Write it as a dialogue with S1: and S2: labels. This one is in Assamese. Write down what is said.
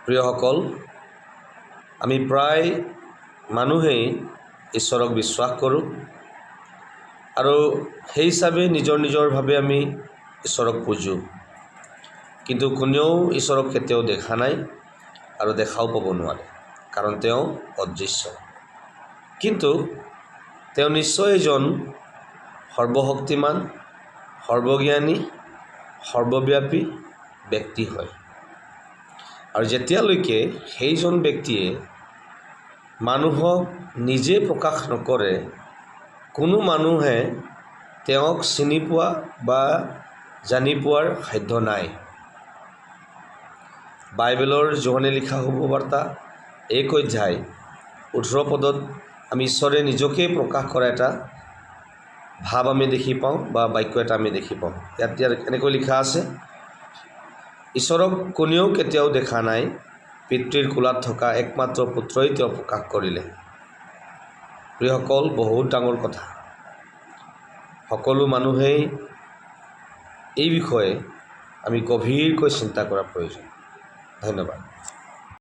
S1: প্ৰিয়সকল, আমি প্ৰায় মানুহেই ঈশ্বৰক বিশ্বাস কৰোঁ আৰু সেই হিচাপে নিজৰভাৱে আমি ঈশ্বৰক পূজোঁ। কিন্তু কোনেও ঈশ্বৰক কেতিয়াও দেখা নাই আৰু দেখাও পাব নোৱাৰে, কাৰণ তেওঁ অদৃশ্য। কিন্তু তেওঁ নিশ্চয় এজন সৰ্বশক্তিমান, সৰ্বজ্ঞানী, সৰ্বব্যাপী ব্যক্তি হয়। আৰু যেতিয়ালৈকে সেইজন ব্যক্তিয়ে মানুহক নিজে প্ৰকাশ নকৰে, কোনো মানুহে তেওঁক চিনি পোৱা বা জানি পোৱাৰ সাধ্য নাই। বাইবেলৰ যোহনে লিখা শুভবাৰ্তা 1 অধ্যায় 18 পদত আমি ঈশ্বৰে নিজকে প্ৰকাশ কৰা এটা ভাৱ আমি দেখি পাওঁ বা বাক্য এটা আমি দেখি পাওঁ। ইয়াত এনেকৈ লিখা আছে, ঈশ্বৰক কোনেও কেতিয়াও দেখা নাই, পিতৃৰ কোলাত থকা একমাত্ৰ পুত্ৰই তেওঁ প্ৰকাশ কৰিলে। প্ৰিয়সকল, বহুত ডাঙৰ কথা। সকলো মানুহেই এই বিষয়ে আমি গভীৰকৈ চিন্তা কৰাৰ প্ৰয়োজন। ধন্যবাদ।